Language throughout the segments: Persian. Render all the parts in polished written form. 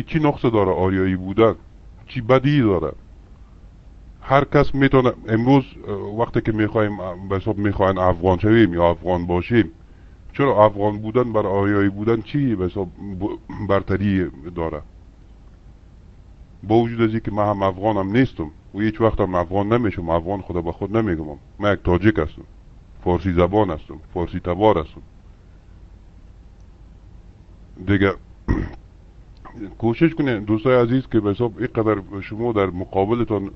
چی نقص داره آریایی بودن؟ چی بدی داره؟ هر کس میتونه امروز وقتی که میخوایم به حساب میخواین افغان شویم یا افغان باشیم، چرا افغان بودن بر آریایی بودن چی به حساب برتری داره؟ با وجود از که من هم افغانم نیستم و هیچ وقت هم افغان نمیشم، افغان خدا به خود نمیگم، من یک تاجیک هستم، فارسی زبان هستم، فارسی تبار هستم دیگه. کوشش کنه دوستای عزیز که به حساب اینقدر شما در مقابلتان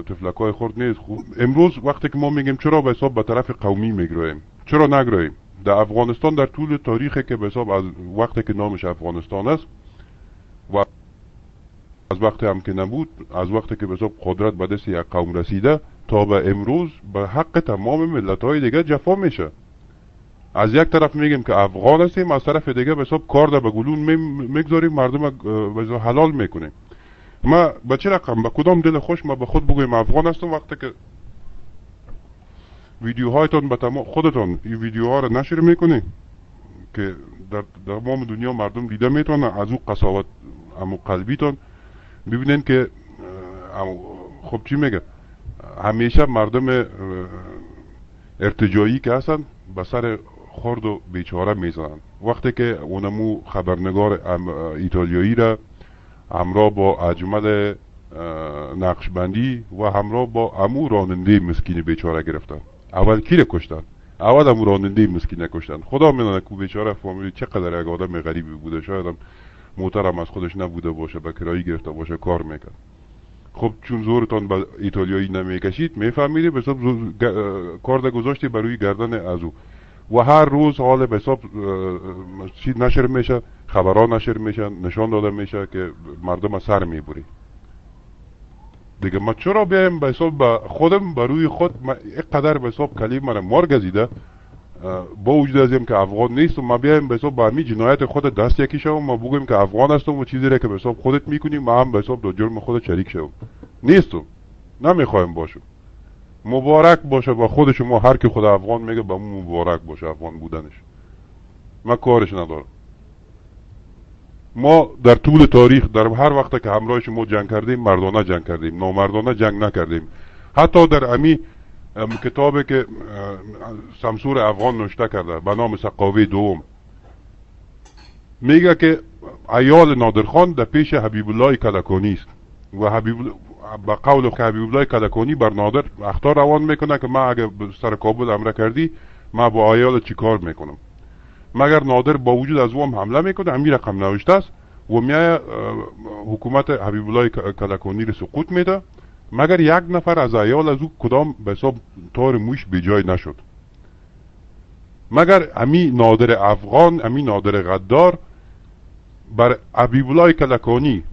تفلکای خورد نیست. خوب امروز وقتی که ما میگیم چرا به حساب به طرف قومی میگرویم، چرا نگرویم؟ در افغانستان در طول تاریخی که به حساب از وقتی که نامش افغانستان است و از وقتی هم که نبود، از وقتی که به حساب قدرت به دست یک قوم رسیده تا به امروز به حق تمام ملت‌های دیگه جفا میشه. از یک طرف میگیم که افغان هستیم، از طرف دیگه به حساب کار در به گلون میگذاریم، مردم به حساب حلال میکنیم. ما به چه رقم، به کدام دل خوش ما به خود بگویم افغان هستم وقتی که ویدیوهایتون به تمام خودتون این ویدیوها رو نشر میکنی که در تمام دنیا مردم دیده میتونن، از او قساوت امو قلبیتون ببینین که خب چی میگه، همیشه مردم ارتجایی که هستن به سر خرد و بیچاره میزنن. وقتی که اونمو خبرنگار ایتالیایی را همراه با اجمل نقشبندی و همراه با امو راننده مسکین بیچاره گرفتن، اول کی را کشتن؟ اول امو راننده مسکین کشتن. خدا میدونه که بیچاره فامیلی چقدر یک آدم غریبی بوده، شاید هم محترم از خودش نبوده باشه، به کرایی گرفته باشه کار میکرد. خب چون زورتان به ایتالیایی نمیکشید میفهمیدی به حساب کار ده گذاشتی بروی گردن از او و هر روز حال به حساب چیز نشر میشه، خبرها نشر میشه، نشان داده میشه که مردم سر میبری دیگه. ما چرا بیایم به حساب به خودم بروی خود اینقدر به حساب کلیم من مار گزیده، با وجود از این که افغان نیستم ما بیایم به حساب به همین جنایت خود دست یکی شوم، ما بگویم که افغان هستم و چیزی را که به حساب خودت میکنیم ما هم به حساب دو جرم خود شریک شوم. نیستم، نمیخوایم باشم. مبارک باشه با خود شما، هر کی خود افغان میگه به مبارک باشه افغان بودنش، من کارش ندارم. ما در طول تاریخ در هر وقت که همراه شما جنگ کردیم مردانه جنگ کردیم، نامردانه جنگ نکردیم. حتی در امی کتابی که سمسور افغان نوشته کرده به نام سقاوی دوم میگه که ایال نادرخان در پیش حبیب الله کلکانی است و با قول حبیب الله کلکانی بر نادر اخطار روان میکنه که ما اگه سر کابل حمله کردی ما با ایال چی کار میکنم. مگر نادر با وجود از او هم حمله میکنه، همین رقم نوشته است و میای حکومت حبیب الله کلکانی رو سقوط میده، مگر یک نفر از ایال از او کدام به حساب تار موش به جای نشد. مگر امی نادر افغان، امی نادر غدار بر حبیب الله کلکانی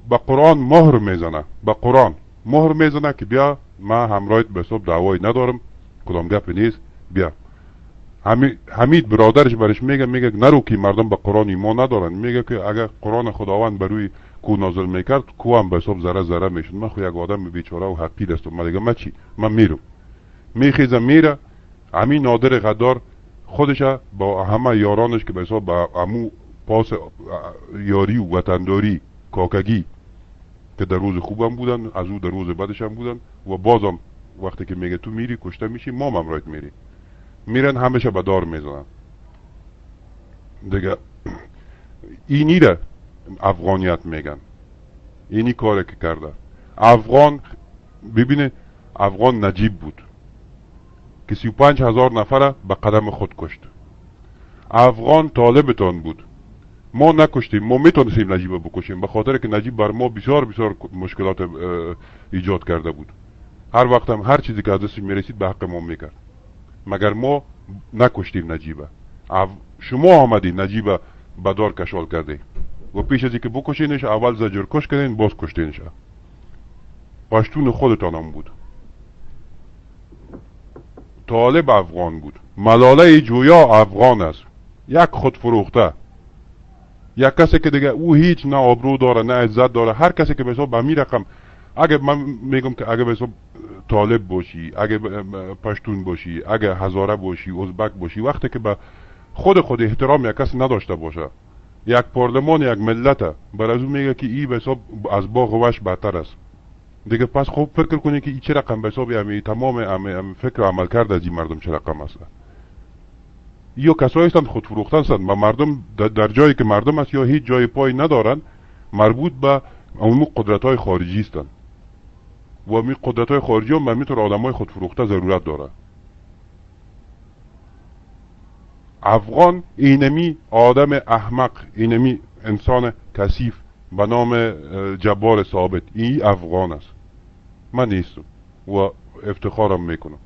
با قرآن مهر میزنه، با قرآن مهر میزنه که بیا ما همراهت به حساب دعوایی ندارم، کدام گپ نیست، بیا. حمید برادرش برش میگه نرو که مردم به قرآن ایمان ندارن، میگه که اگر قرآن خداوند بر روی کو نازل میکرد کو هم به حساب ذره میشد. من خو یک آدم بیچاره و حقیر هستم، من دیگه من میرم، میخیزم میره. همین نادر غدار خودش با همه یارانش که به حساب با امو پاس یاری و وطنداری کاکگی که در روز خوبم بودن از او در روز بدش هم بودن و بازم وقتی که میگه تو میری کشته میشی ما ممرایت میری، میرن همیشه به دار میزنن دیگه. اینی را افغانیت میگن، اینی کاری که کرده افغان. ببینه افغان نجیب بود که 35,000 نفر به قدم خود کشت. افغان طالبتان بود، ما نکشتیم، ما میتونستیم نجیب بکشیم به خاطر که نجیب بر ما بسیار مشکلات ایجاد کرده بود. هر وقت هم هر چیزی که از دستش میرسید به حق ما میکرد، مگر ما نکشتیم نجیبه. شما آمدی نجیبه به دار کشال کرده و پیش از اینکه بکشینش اول زجر کش کردین باز کشتینش. پشتون خودتان هم بود. طالب افغان بود، ملاله جویا افغان است، یک خود فروخته، یک کسی که دیگه او هیچ نه آبرو داره نه عزت داره. هر کسی که به حساب به می رقم، اگه من میگم که اگه به حساب طالب باشی، اگه پشتون باشی، اگه هزاره باشی، ازبک باشی، وقتی که به خود احترام یک کسی نداشته باشه یک پارلمان یک ملت بر از اون میگه که ای به حساب از باغ وش بهتر است. دیگه پس خوب فکر کنی که ای چه رقم به حساب تمام فکر و عمل کرده از این مردم چه رقم است. یا کسایی هستند خود فروختن هستند و مردم در جایی که مردم است یا هیچ جای پای ندارن، مربوط به اون قدرت های خارجی هستند و می قدرت های خارجی هم به میتور آدم های خود فروخته ضرورت داره. افغان اینمی آدم احمق، اینمی انسان کثیف به نام جبار ثابت، این افغان است، من نیستم و افتخارم میکنم.